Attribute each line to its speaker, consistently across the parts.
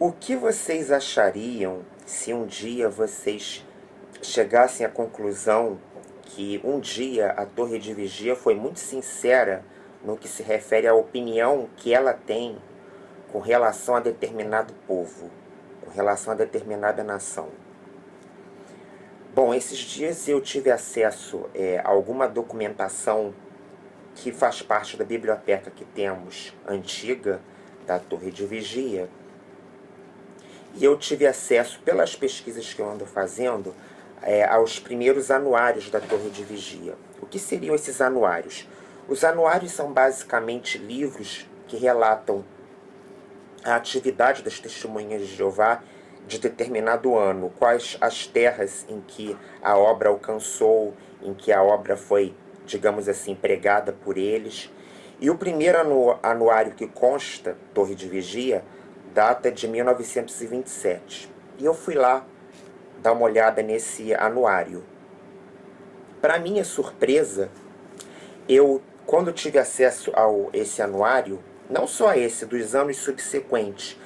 Speaker 1: O que vocês achariam se um dia vocês chegassem à conclusão que um dia a Torre de Vigia foi muito sincera no que se refere à opinião que ela tem com relação a determinado povo, com relação a determinada nação? Bom, esses dias eu tive acesso a alguma documentação que faz parte da biblioteca que temos antiga da Torre de Vigia. E eu tive acesso, pelas pesquisas que eu ando fazendo, aos primeiros anuários da Torre de Vigia. O que seriam esses anuários? Os anuários são basicamente livros que relatam a atividade das testemunhas de Jeová de determinado ano, quais as terras em que a obra alcançou, em que a obra foi, digamos assim, pregada por eles. E o primeiro anuário que consta, Torre de Vigia, data de 1927. E eu fui lá dar uma olhada nesse anuário. Para minha surpresa, quando tive acesso a esse anuário, não só esse, dos anos subsequentes,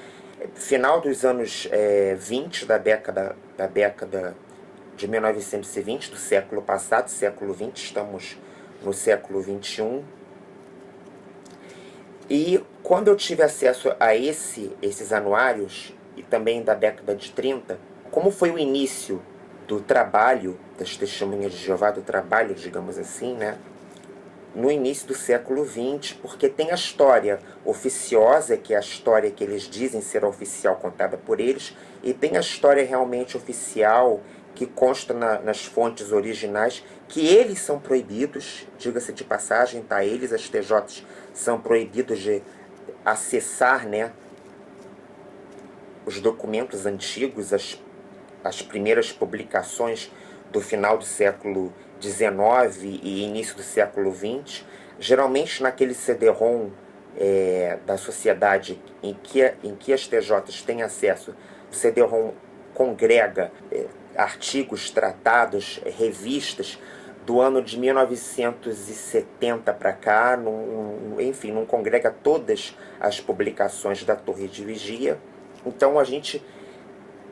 Speaker 1: final dos anos 20 da década de 1920, do século passado, século 20, estamos no século 21. E quando eu tive acesso a esses anuários, e também da década de 30, como foi o início do trabalho das testemunhas de Jeová, do trabalho, digamos assim, né? No início do século XX, porque tem a história oficiosa, que é a história que eles dizem ser a oficial contada por eles, e tem a história realmente oficial, que consta nas fontes originais, que eles são proibidos, diga-se de passagem, tá? Eles, as TJs, são proibidos de acessar, né, os documentos antigos, as primeiras publicações do final do século XIX e início do século XX, geralmente naquele CD-ROM da sociedade em que as TJs têm acesso. O CD-ROM congrega artigos, tratados, revistas do ano de 1970 para cá, enfim, não congrega todas as publicações da Torre de Vigia. Então a gente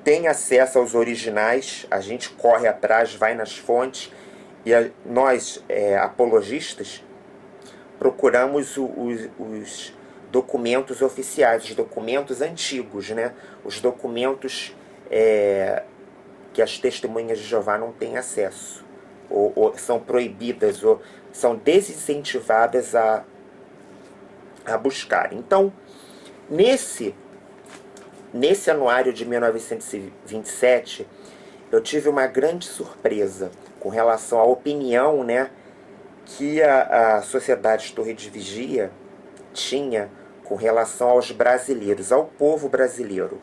Speaker 1: tem acesso aos originais, a gente corre atrás, vai nas fontes, e nós, apologistas, procuramos os documentos oficiais, os documentos antigos, né? Os documentos que as testemunhas de Jeová não têm acesso, ou são proibidas, ou são desincentivadas a buscar. Então, nesse anuário de 1927, eu tive uma grande surpresa com relação à opinião, né, que a Sociedade Torre de Vigia tinha com relação aos brasileiros, ao povo brasileiro.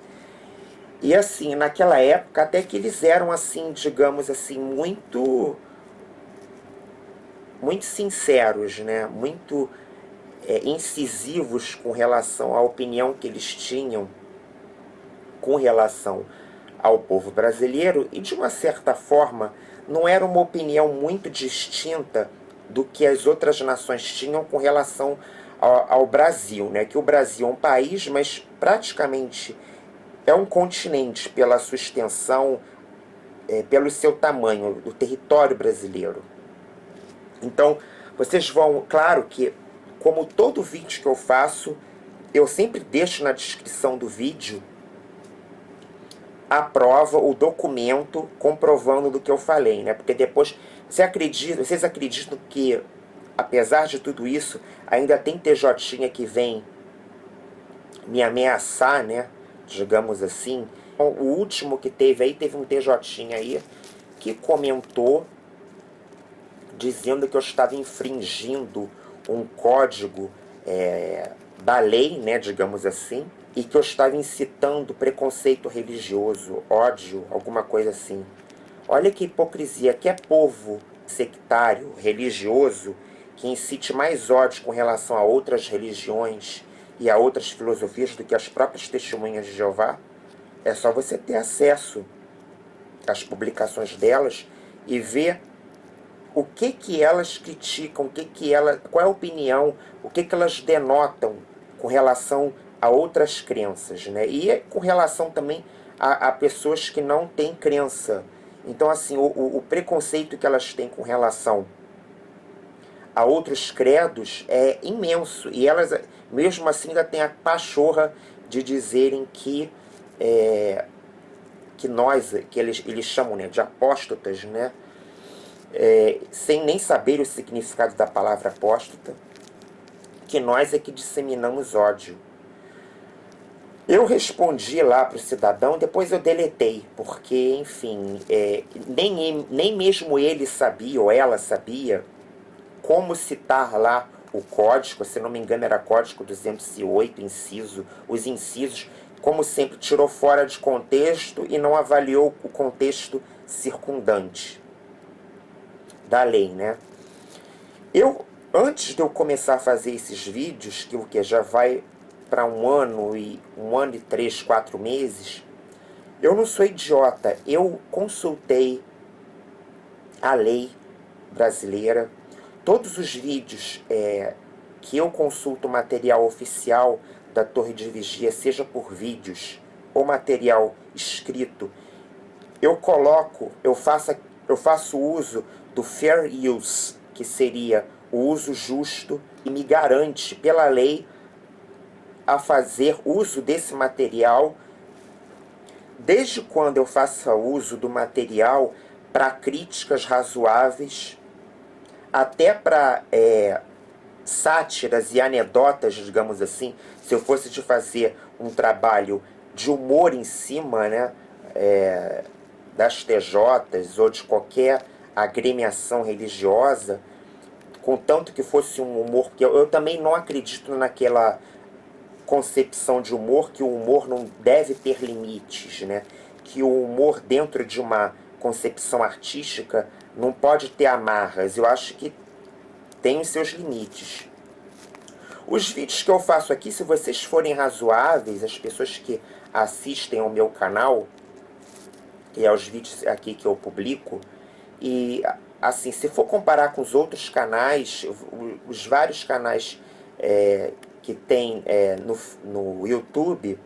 Speaker 1: E assim, naquela época, até que eles eram assim, digamos assim, muito sinceros, né, muito incisivos com relação à opinião que eles tinham com relação ao povo brasileiro, e de uma certa forma não era uma opinião muito distinta do que as outras nações tinham com relação ao Brasil, né? Que o Brasil é um país, mas praticamente é um continente pela sua extensão, pelo seu tamanho, o território brasileiro. Então, vocês vão, claro que, como todo vídeo que eu faço, eu sempre deixo na descrição do vídeo a prova, o documento comprovando do que eu falei, né? Porque depois, vocês acreditam que, apesar de tudo isso, ainda tem TJ que vem me ameaçar, né? Digamos assim. O último que teve um TJ aí que comentou dizendo que eu estava infringindo um código da lei, né? Digamos assim, e que eu estava incitando preconceito religioso, ódio, alguma coisa assim. Olha que hipocrisia, que é povo sectário, religioso, que incite mais ódio com relação a outras religiões e a outras filosofias do que as próprias testemunhas de Jeová. É só você ter acesso às publicações delas e ver o que elas criticam, qual é a opinião, o que elas denotam com relação a outras crenças, né? E com relação também a pessoas que não têm crença. Então, assim, o preconceito que elas têm com relação a outros credos é imenso. E elas, mesmo assim, ainda têm a pachorra de dizerem que eles chamam, né, de apóstatas, né? Sem nem saber o significado da palavra apóstata, que nós é que disseminamos ódio. Eu respondi lá para o cidadão, depois eu deletei, porque, enfim, nem mesmo ele sabia, ou ela sabia, como citar lá o código, se não me engano era código 208, os incisos, como sempre, tirou fora de contexto e não avaliou o contexto circundante da lei, né? Antes de eu começar a fazer esses vídeos, que já vai para 1 ano e 3, 4 meses, eu não sou idiota. Eu consultei a lei brasileira. Todos os vídeos que eu consulto material oficial da Torre de Vigia, seja por vídeos ou material escrito, eu faço uso do fair use, que seria o uso justo, e me garante pela lei a fazer uso desse material, desde quando eu faça uso do material para críticas razoáveis, até para sátiras e anedotas, digamos assim. Se eu fosse de fazer um trabalho de humor em cima, né, das TJs ou de qualquer agremiação religiosa, contanto que fosse um humor, porque eu também não acredito naquela concepção de humor, que o humor não deve ter limites, né? Que o humor dentro de uma concepção artística não pode ter amarras. Eu acho que tem os seus limites. Os vídeos que eu faço aqui, se vocês forem razoáveis, as pessoas que assistem ao meu canal, que é os vídeos aqui que eu publico, e assim, se for comparar com os outros canais, os vários canais que tem no YouTube,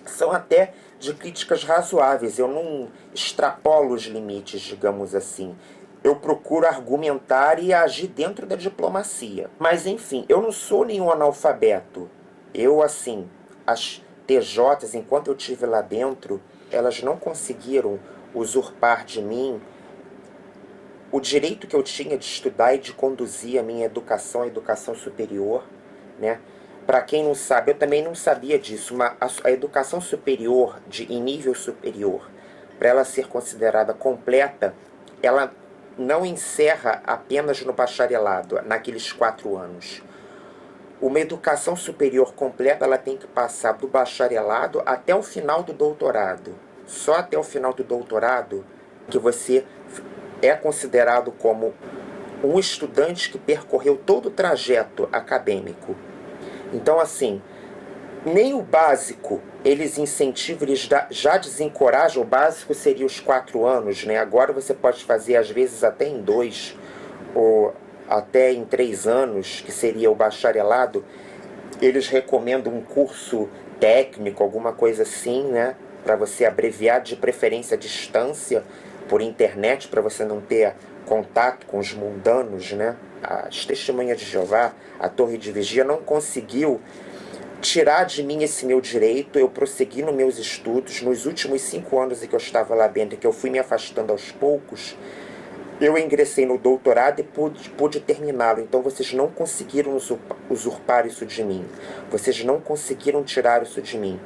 Speaker 1: são até de críticas razoáveis. Eu não extrapolo os limites, digamos assim. Eu procuro argumentar e agir dentro da diplomacia. Mas, enfim, eu não sou nenhum analfabeto. Eu, assim, as TJs, enquanto eu estive lá dentro, elas não conseguiram usurpar de mim o direito que eu tinha de estudar e de conduzir a minha educação, a educação superior, né? Para quem não sabe, eu também não sabia disso, a educação superior, em nível superior, para ela ser considerada completa, ela não encerra apenas no bacharelado, naqueles 4 anos. Uma educação superior completa, ela tem que passar do bacharelado até o final do doutorado. Só até o final do doutorado que você é considerado como um estudante que percorreu todo o trajeto acadêmico. Então, assim, nem o básico eles incentivam, eles já desencorajam. O básico seria os 4 anos, né? Agora você pode fazer, às vezes, até em 2, ou até em 3 anos, que seria o bacharelado. Eles recomendam um curso técnico, alguma coisa assim, né? Para você abreviar, de preferência à distância, por internet, para você não ter contato com os mundanos, né? As Testemunhas de Jeová, a Torre de Vigia, não conseguiu tirar de mim esse meu direito. Eu prossegui nos meus estudos. Nos últimos 5 anos em que eu estava lá dentro, e que eu fui me afastando aos poucos, eu ingressei no doutorado e pude terminá-lo. Então vocês não conseguiram usurpar isso de mim. Vocês não conseguiram tirar isso de mim.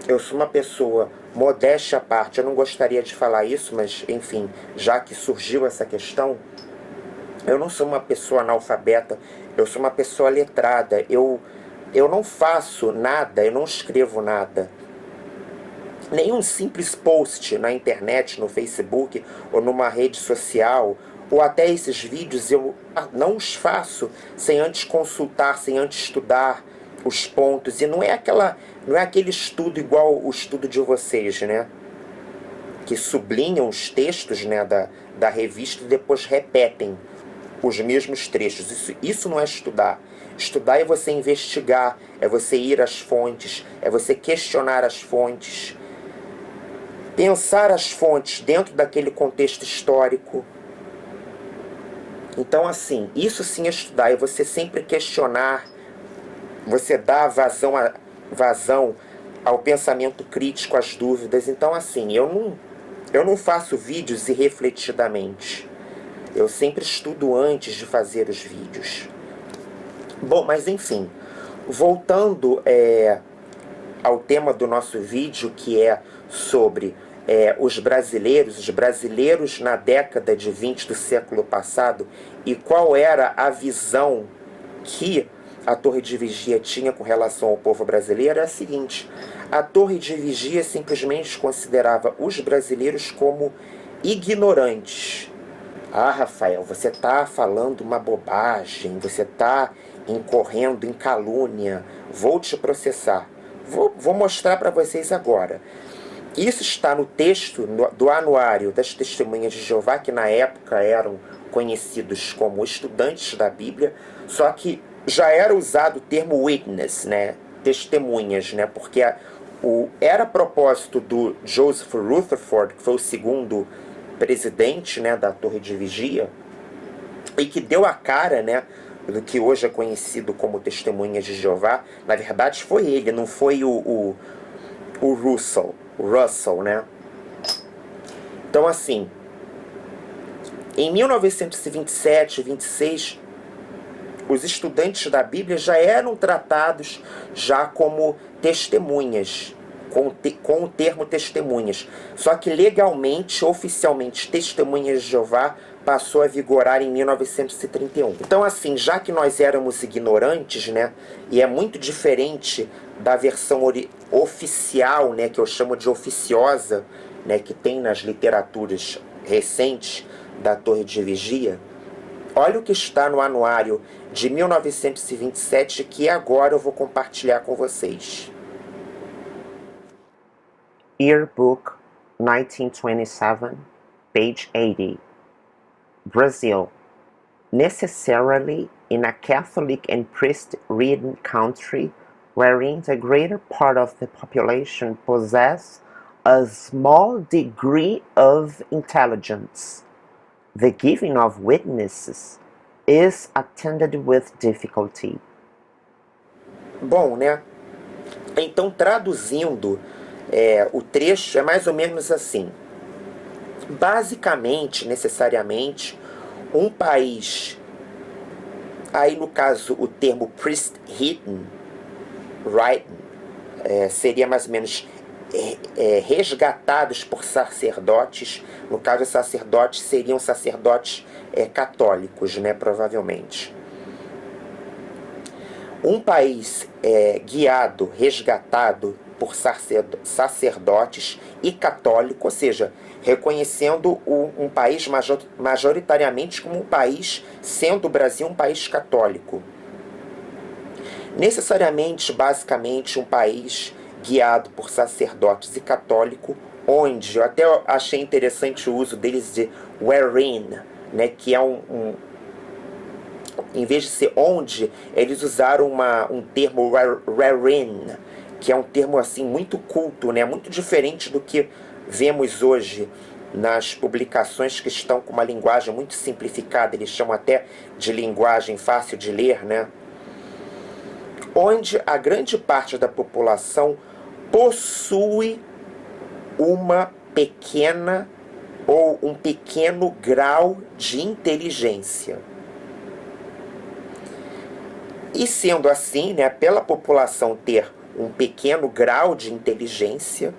Speaker 1: Eu sou uma pessoa, modéstia à parte, eu não gostaria de falar isso, mas, enfim, já que surgiu essa questão, eu não sou uma pessoa analfabeta, eu sou uma pessoa letrada. Eu não faço nada, eu não escrevo nada. Nenhum simples post na internet, no Facebook, ou numa rede social, ou até esses vídeos, eu não os faço sem antes consultar, sem antes estudar os pontos. E não é aquele estudo igual o estudo de vocês, né? Que sublinham os textos, né, da revista e depois repetem os mesmos trechos. Isso não é estudar. Estudar é você investigar, é você ir às fontes, é você questionar as fontes, pensar as fontes dentro daquele contexto histórico. Então, assim, isso sim é estudar, é você sempre questionar, você dá vazão ao pensamento crítico, às dúvidas. Então, assim, eu não faço vídeos irrefletidamente. Eu sempre estudo antes de fazer os vídeos. Bom, mas enfim, voltando ao tema do nosso vídeo, que é sobre os brasileiros na década de 20 do século passado, e qual era a visão que a Torre de Vigia tinha com relação ao povo brasileiro, é a seguinte: a Torre de Vigia simplesmente considerava os brasileiros como ignorantes. Ah, Rafael, você está falando uma bobagem, você está incorrendo em calúnia, vou te processar. Vou mostrar para vocês agora. Isso está no texto do Anuário das Testemunhas de Jeová, que na época eram conhecidos como estudantes da Bíblia, só que já era usado o termo witness, né? Testemunhas, né? Porque era propósito do Joseph Rutherford, que foi o segundo presidente, né, da Torre de Vigia, e que deu a cara, né, do que hoje é conhecido como Testemunhas de Jeová. Na verdade foi ele, não foi o Russell, né? Então, assim, em 1927, 26, os estudantes da Bíblia já eram tratados já como testemunhas, com o termo testemunhas. Só que legalmente, oficialmente, Testemunhas de Jeová passou a vigorar em 1931. Então, assim, já que nós éramos ignorantes, né, e é muito diferente da versão oficial, né, que eu chamo de oficiosa, né, que tem nas literaturas recentes da Torre de Vigia, olha o que está no anuário de 1927, que agora eu vou compartilhar com vocês. Yearbook 1927, page 80. Brazil, necessarily in a Catholic and priest-ridden country wherein the greater part of the population possess a small degree of intelligence. The giving of witnesses is attended with difficulty. Bom, né? Então, traduzindo, o trecho é mais ou menos assim. Basicamente, necessariamente, um país, aí no caso o termo priest-ridden, seria mais ou menos resgatados por sacerdotes. No caso, os sacerdotes seriam sacerdotes católicos, né, provavelmente. Um país guiado, resgatado por sacerdotes e católico, ou seja, reconhecendo um país majoritariamente como um país, sendo o Brasil um país católico. Necessariamente, basicamente, um país guiado por sacerdotes e católico, onde eu até achei interessante o uso deles de wherein, né, que é em vez de ser onde, eles usaram um termo wherein, que é um termo assim muito culto, né, muito diferente do que vemos hoje nas publicações que estão com uma linguagem muito simplificada. Eles chamam até de linguagem fácil de ler, né? Onde a grande parte da população possui uma pequena ou um pequeno grau de inteligência. E sendo assim, né, pela população ter um pequeno grau de inteligência,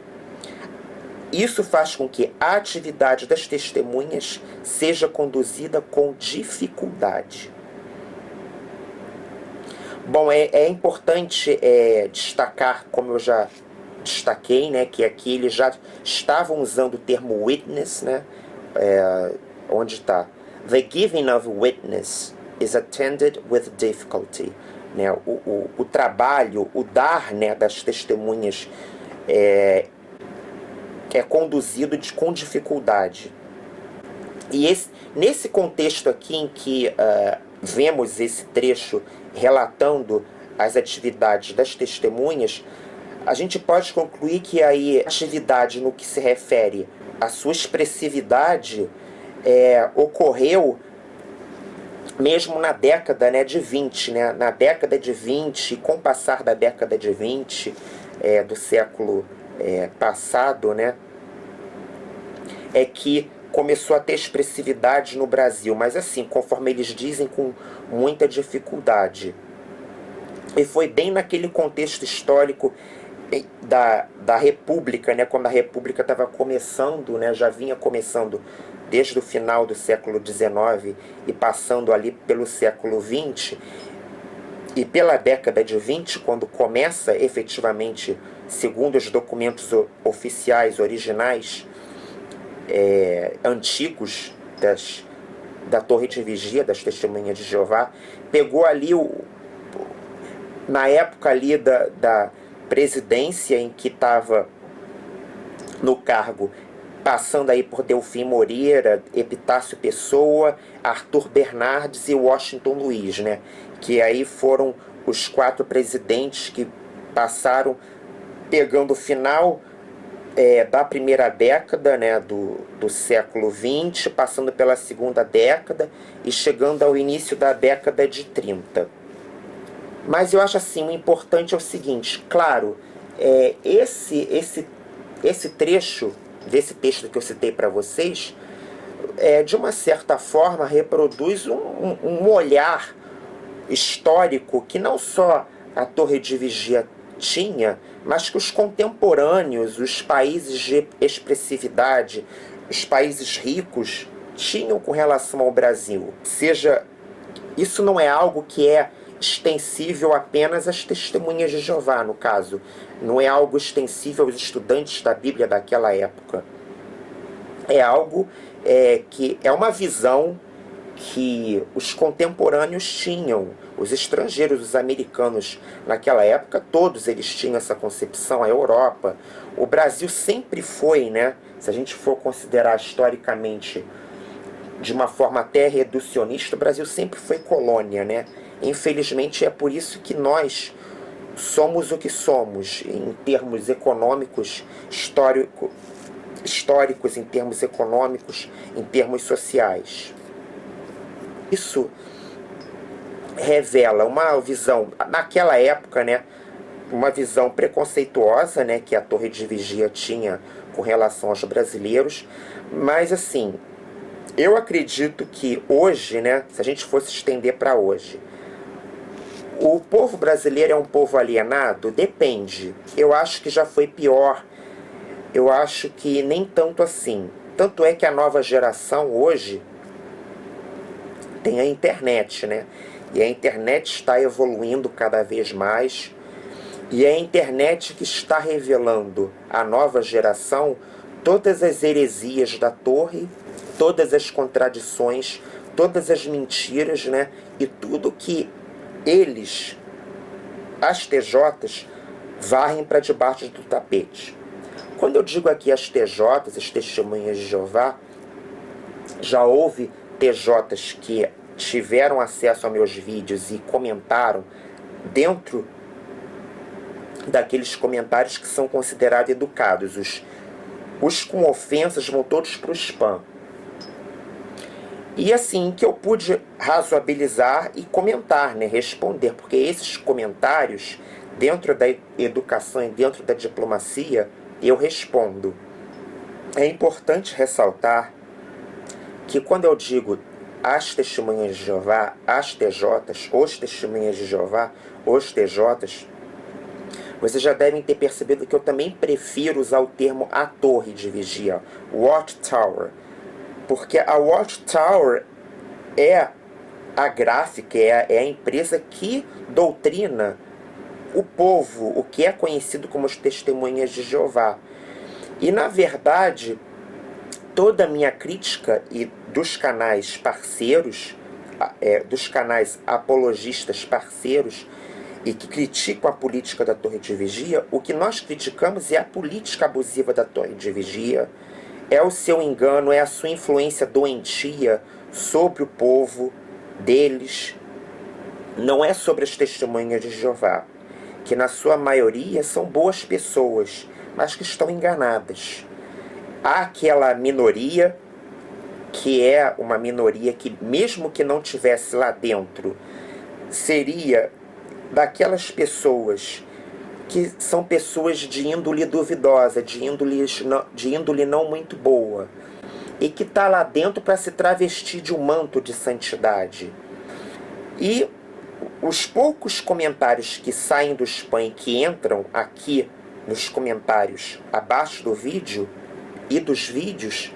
Speaker 1: isso faz com que a atividade das testemunhas seja conduzida com dificuldade. Bom, é importante destacar, como eu já destaquei, né, que aqui eles já estavam usando o termo witness, né, onde está? The giving of witness is attended with difficulty. Né, o trabalho, o dar, né, das testemunhas é conduzido com dificuldade. Nesse contexto aqui em que vemos esse trecho relatando as atividades das testemunhas, a gente pode concluir que aí a atividade no que se refere à sua expressividade ocorreu mesmo na década, né, de 20, né, na década de 20, com o passar da década de 20 do século passado, né, é que começou a ter expressividade no Brasil, mas assim, conforme eles dizem, com muita dificuldade. E foi bem naquele contexto histórico da República, né, quando a República estava começando, né, já vinha começando desde o final do século XIX e passando ali pelo século XX, e pela década de 20, quando começa efetivamente, segundo os documentos oficiais originais, antigos da Torre de Vigia, das Testemunhas de Jeová, pegou ali, na época ali da presidência em que estava no cargo, passando aí por Delfim Moreira, Epitácio Pessoa, Arthur Bernardes e Washington Luiz, né? Que aí foram os 4 presidentes que passaram, pegando o final da primeira década, né, do século XX, passando pela segunda década e chegando ao início da década de 30. Mas eu acho assim, o importante é o seguinte, claro, esse trecho desse texto que eu citei para vocês, de uma certa forma reproduz um olhar histórico que não só a Torre de Vigia tinha, mas que os contemporâneos, os países de expressividade, os países ricos tinham com relação ao Brasil. Ou seja, isso não é algo que é extensível apenas às testemunhas de Jeová, no caso. Não é algo extensível aos estudantes da Bíblia daquela época. É algo que é uma visão que os contemporâneos tinham, os estrangeiros, os americanos, naquela época, todos eles tinham essa concepção, a Europa. O Brasil sempre foi, né, se a gente for considerar historicamente de uma forma até reducionista, o Brasil sempre foi colônia, né? Infelizmente é por isso que nós somos o que somos, em termos econômicos, históricos, em termos econômicos, em termos sociais. Isso revela uma visão, naquela época, né, uma visão preconceituosa, né, que a Torre de Vigia tinha com relação aos brasileiros, mas assim, eu acredito que hoje, né, se a gente fosse estender para hoje, o povo brasileiro é um povo alienado? Depende. Eu acho que já foi pior. Eu acho que nem tanto assim. Tanto é que a nova geração hoje tem a internet, né? E a internet está evoluindo cada vez mais. E é a internet que está revelando à nova geração todas as heresias da Torre, todas as contradições, todas as mentiras, né? E tudo que eles, as TJs, varrem para debaixo do tapete. Quando eu digo aqui as TJs, as Testemunhas de Jeová, já houve TJs que tiveram acesso a meus vídeos e comentaram dentro daqueles comentários que são considerados educados. Os com ofensas vão todos para o spam. E assim que eu pude razoabilizar e comentar, né, responder, porque esses comentários, dentro da educação e dentro da diplomacia, eu respondo. É importante ressaltar que quando eu digo as Testemunhas de Jeová, as TJs, os Testemunhas de Jeová, os TJs, vocês já devem ter percebido que eu também prefiro usar o termo a Torre de Vigia, Watchtower, porque a Watchtower é a gráfica, é a empresa que doutrina o povo, o que é conhecido como as Testemunhas de Jeová. E, na verdade, toda a minha crítica e dos canais parceiros, dos canais apologistas parceiros, e que criticam a política da Torre de Vigia, o que nós criticamos é a política abusiva da Torre de Vigia, é o seu engano, é a sua influência doentia sobre o povo deles. Não é sobre as testemunhas de Jeová, que na sua maioria são boas pessoas, mas que estão enganadas. Há aquela minoria, que é uma minoria que, mesmo que não tivesse lá dentro, seria daquelas pessoas que são pessoas de índole duvidosa, de índole não muito boa, e que está lá dentro para se travestir de um manto de santidade. E os poucos comentários que saem do spam e que entram aqui nos comentários abaixo do vídeo e dos vídeos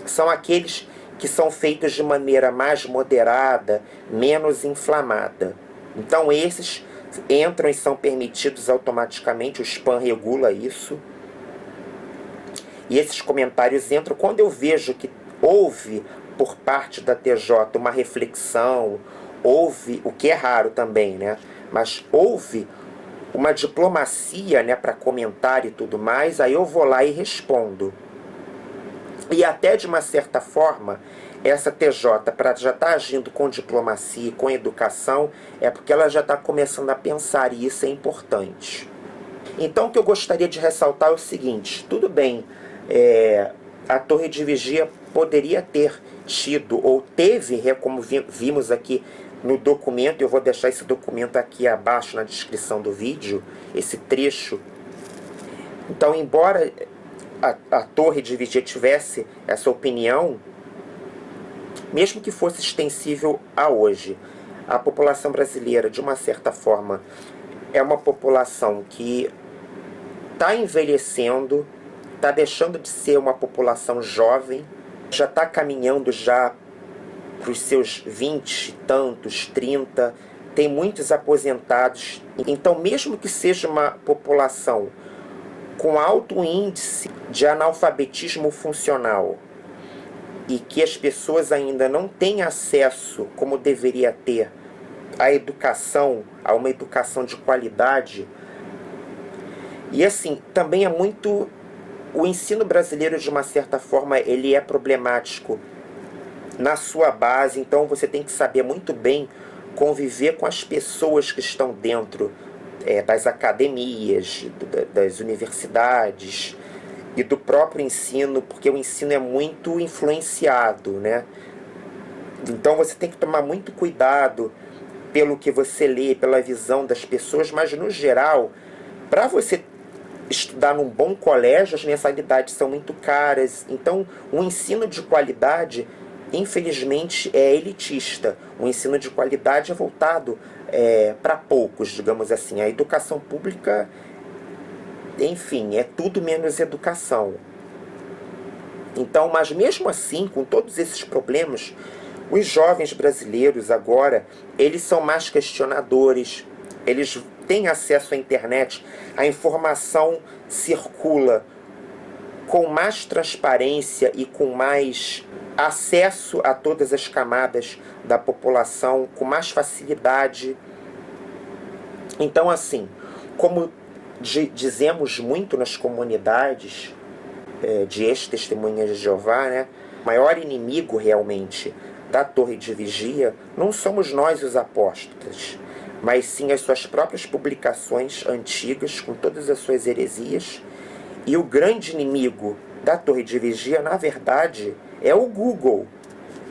Speaker 1: são aqueles que são feitos de maneira mais moderada, menos inflamada. Então esses entram e são permitidos automaticamente, o spam regula isso. E esses comentários entram quando eu vejo que houve por parte da TJ uma reflexão, houve, o que é raro também, né? Mas houve uma diplomacia, né, para comentar e tudo mais, aí eu vou lá e respondo. E até de uma certa forma, essa TJ, para já estar agindo com diplomacia, com educação, é porque ela já está começando a pensar, e isso é importante. Então o que eu gostaria de ressaltar é o seguinte: tudo bem, a Torre de Vigia poderia ter tido, ou teve, como vimos aqui no documento, eu vou deixar esse documento aqui abaixo na descrição do vídeo, esse trecho. Então, embora a Torre de Vigia tivesse essa opinião, mesmo que fosse extensível a hoje, a população brasileira, de uma certa forma, é uma população que está envelhecendo, está deixando de ser uma população jovem, já está caminhando já para os seus 20 e tantos, 30, tem muitos aposentados. Então, mesmo que seja uma população com alto índice de analfabetismo funcional e que as pessoas ainda não têm acesso, como deveria ter, à educação, a uma educação de qualidade. E assim, também é muito... O ensino brasileiro, de uma certa forma, ele é problemático na sua base, então você tem que saber muito bem conviver com as pessoas que estão dentro das academias, das universidades e do próprio ensino, porque o ensino é muito influenciado, né? Então você tem que tomar muito cuidado pelo que você lê, pela visão das pessoas, mas no geral, para você estudar num bom colégio, as mensalidades são muito caras. Então, um ensino de qualidade, infelizmente, é elitista. O ensino de qualidade é voltado para poucos, digamos assim. A educação pública, enfim, é tudo menos educação. Então, mas mesmo assim, com todos esses problemas, os jovens brasileiros agora, eles são mais questionadores, eles têm acesso à internet, a informação circula com mais transparência e com mais acesso a todas as camadas da população, com mais facilidade. Então, assim, como dizemos muito nas comunidades de ex-testemunhas de Jeová, né, o maior inimigo realmente da Torre de Vigia não somos nós os apóstolos, mas sim as suas próprias publicações antigas, com todas as suas heresias. E o grande inimigo da Torre de Vigia, na verdade, é o Google.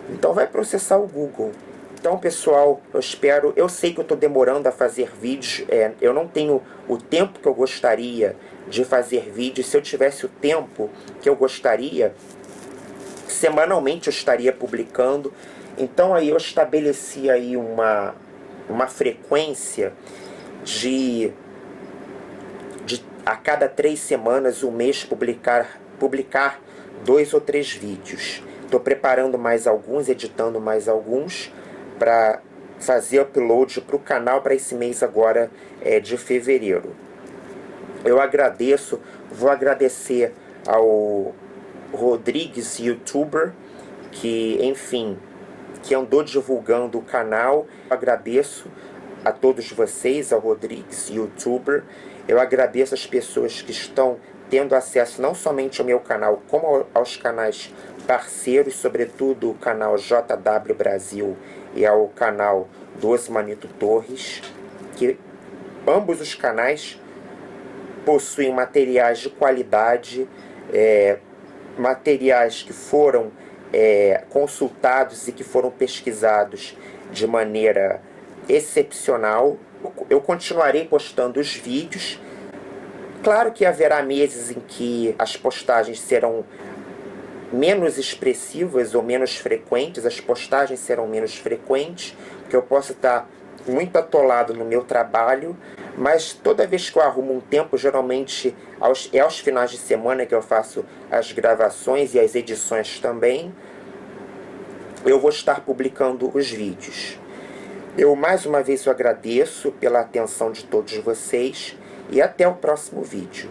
Speaker 1: Então vai processar o Google. Então, pessoal, eu sei que eu estou demorando a fazer vídeos, eu não tenho o tempo que eu gostaria de fazer vídeos. Se eu tivesse o tempo que eu gostaria, semanalmente eu estaria publicando. Então aí eu estabeleci aí uma frequência de a cada 3 semanas, um mês, publicar 2 ou 3 vídeos. Estou preparando mais alguns, editando mais alguns, para fazer upload para o canal para esse mês agora de fevereiro. Eu agradeço, vou agradecer ao Rodrigues, youtuber, que, enfim, que andou divulgando o canal. Eu agradeço a todos vocês, ao Rodrigues, youtuber. Eu agradeço as pessoas que estão tendo acesso não somente ao meu canal, como aos canais parceiros, sobretudo o canal JW Brasil e ao canal do Osmanito Torres, que ambos os canais possuem materiais de qualidade, materiais que foram consultados e que foram pesquisados de maneira excepcional. Eu continuarei postando os vídeos. Claro que haverá meses em que as postagens serão menos expressivas ou menos frequentes, as postagens serão menos frequentes, porque eu posso estar muito atolado no meu trabalho, mas toda vez que eu arrumo um tempo, geralmente aos finais de semana que eu faço as gravações e as edições também, eu vou estar publicando os vídeos. Eu mais uma vez agradeço pela atenção de todos vocês e até o próximo vídeo.